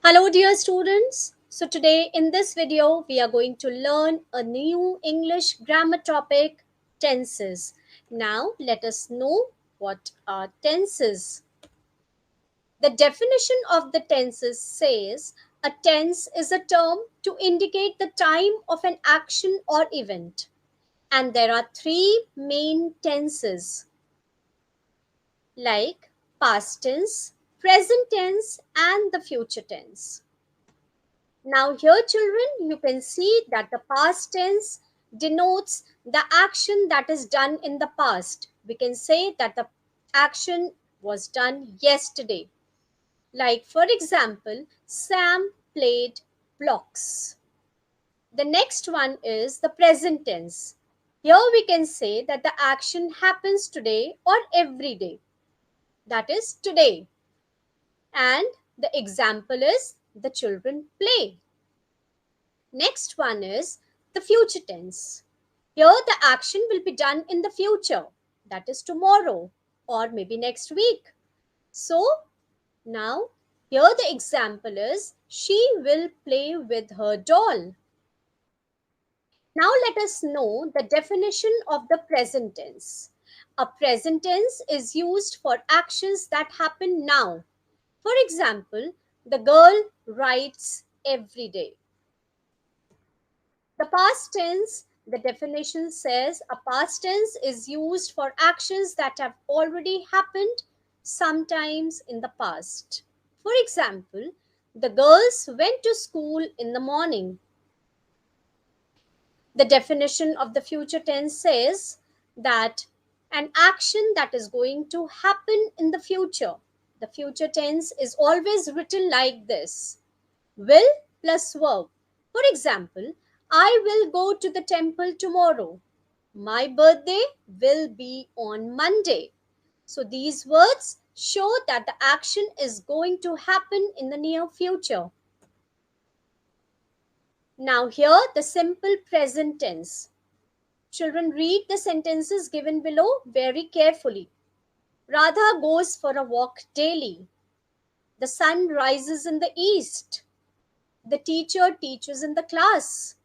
Hello dear students. So today in this video we are going to learn a new English grammar topic, tenses. Now let us know what are tenses. The definition of the tenses says a tense is a term to indicate the time of an action or event. And there are three main tenses like past tense, present tense and the future tense. Now here children, you can see that the past tense denotes the action that is done in the past. We can say that the action was done yesterday. Like for example, Sam played blocks. The next one is the present tense. Here we can say that the action happens today or every day. That is today. And the example is the children play. Next one is the future tense. Here the action will be done in the future, that is tomorrow or maybe next week. So now here the example is she will play with her doll. Now let us know the definition of the present tense. A present tense is used for actions that happen now. For example, the girl writes every day. The past tense, the definition says a past tense is used for actions that have already happened sometimes in the past. For example, the girls went to school in the morning. The definition of the future tense says that an action that is going to happen in the future. The future tense is always written like this: will plus verb. For example, I will go to the temple tomorrow. My birthday will be on Monday. So these words show that the action is going to happen in the near future. Now here the simple present tense. Children, read the sentences given below very carefully. Radha goes for a walk daily. The sun rises in the east. The teacher teaches in the class.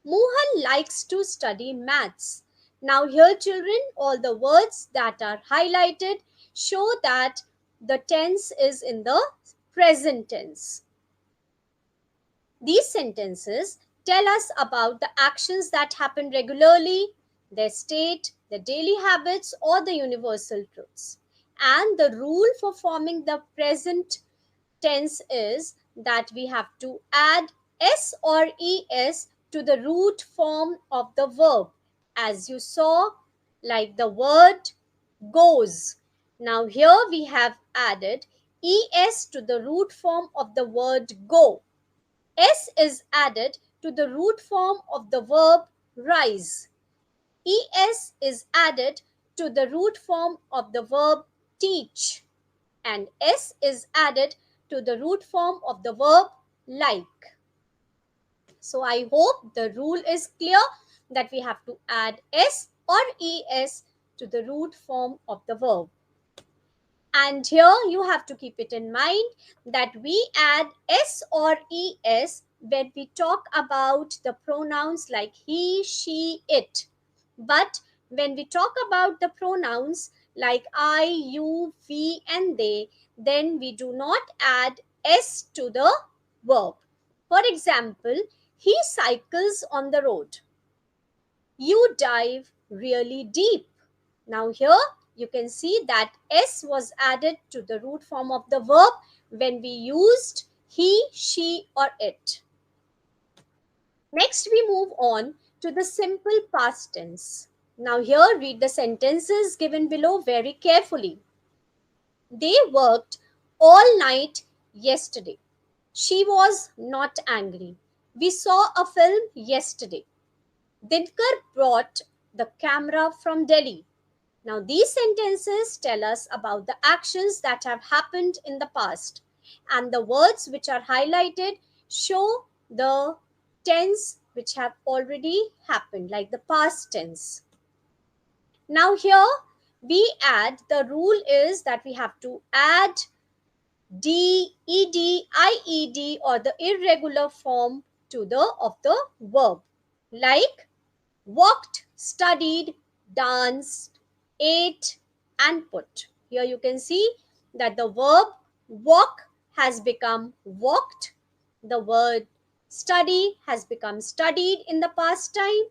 Mohan likes to study maths. Now here children, all the words that are highlighted show that the tense is in the present tense. These sentences tell us about the actions that happen regularly, their state, their daily habits or the universal truths. And the rule for forming the present tense is that we have to add s or es to the root form of the verb, as you saw, like the word goes. Now here we have added es to the root form of the word go. S is added to the root form of the verb rise. Es is added to the root form of the verb teach. And S is added to the root form of the verb like. So I hope the rule is clear that we have to add S or ES to the root form of the verb. And here you have to keep it in mind that we add S or ES when we talk about the pronouns like he, she, it. But when we talk about the pronouns like I, you, we, and they, then we do not add S to the verb. For example, he cycles on the road. You dive really deep. Now here you can see that S was added to the root form of the verb when we used he, she or it. Next we move on to the simple past tense. Now here read the sentences given below very carefully. They worked all night yesterday. She was not angry. We saw a film yesterday. Dinkar brought the camera from Delhi. Now, these sentences tell us about the actions that have happened in the past, and the words which are highlighted show the tense which have already happened, like the past tense. Now, here we add, the rule is that we have to add D, ed, ied, or the irregular form of the verb, like walked, studied, danced, ate, and put. Here you can see that the verb walk has become walked. The word study has become studied in the past time.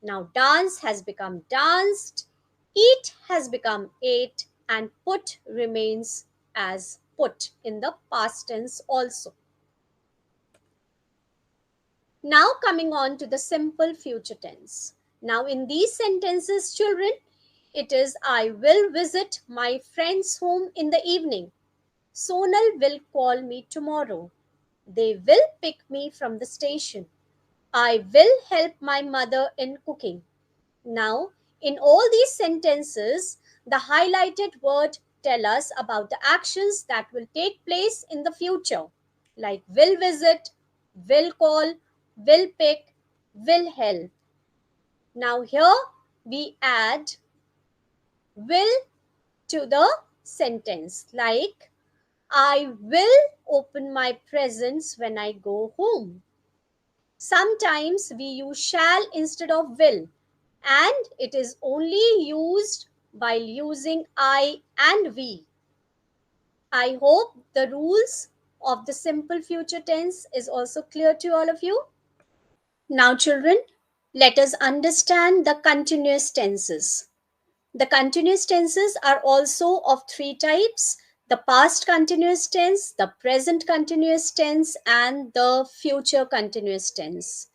Now dance has become danced. Eat has become ate. And put remains as put in the past tense also. Now coming on to the simple future tense. Now in these sentences, children, it is I will visit my friend's home in the evening. Sonal will call me tomorrow. They will pick me from the station. I will help my mother in cooking. Now, in all these sentences, the highlighted word tell us about the actions that will take place in the future, like will visit, will call, will pick, will help. Now here we add will to the sentence, like I will open my presents when I go home. Sometimes we use shall instead of will, and it is only used while using I and we. I hope the rules of the simple future tense is also clear to all of you. Now, children, let us understand the continuous tenses. The continuous tenses are also of three types: the past continuous tense, the present continuous tense, and the future continuous tense.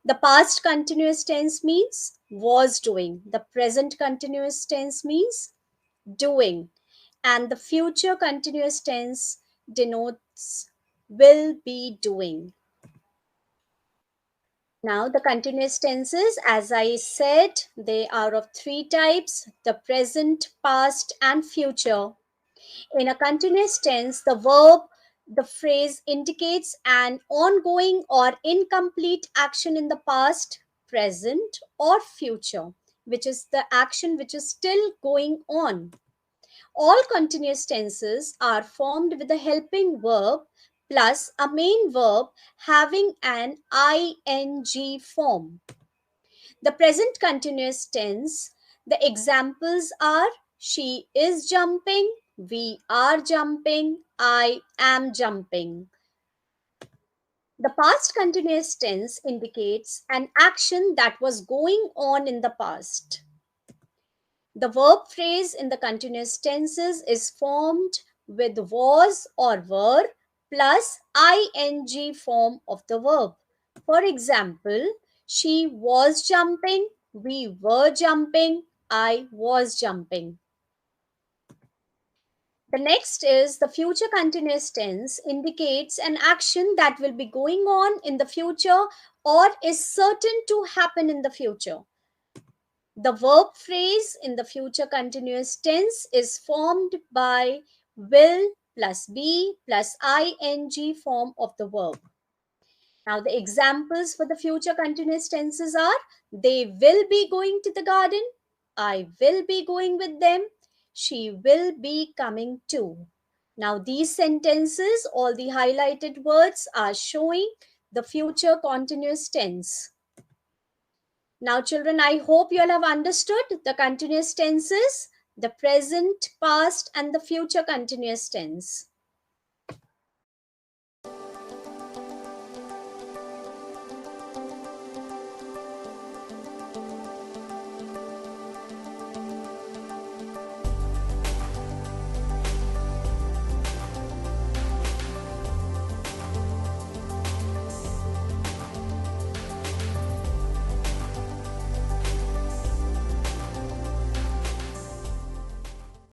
The past continuous tense means was doing, the present continuous tense means doing, and the future continuous tense denotes will be doing. Now, the continuous tenses, as I said, they are of three types: the present, past, and future. In a continuous tense, the verb, the phrase indicates an ongoing or incomplete action in the past, present, or future, which is the action which is still going on. All continuous tenses are formed with a helping verb plus a main verb having an ing form. The present continuous tense, the examples are she is jumping, we are jumping, I am jumping. The past continuous tense indicates an action that was going on in the past. The verb phrase in the continuous tenses is formed with was or were plus ing form of the verb. For example, she was jumping, we were jumping, I was jumping. The next is the future continuous tense indicates an action that will be going on in the future or is certain to happen in the future. The verb phrase in the future continuous tense is formed by will plus be plus ing form of the verb. Now, the examples for the future continuous tenses are they will be going to the garden, I will be going with them, she will be coming too. Now, these sentences, all the highlighted words are showing the future continuous tense. Now, children, I hope you all have understood the continuous tenses, the present, past, and the future continuous tense.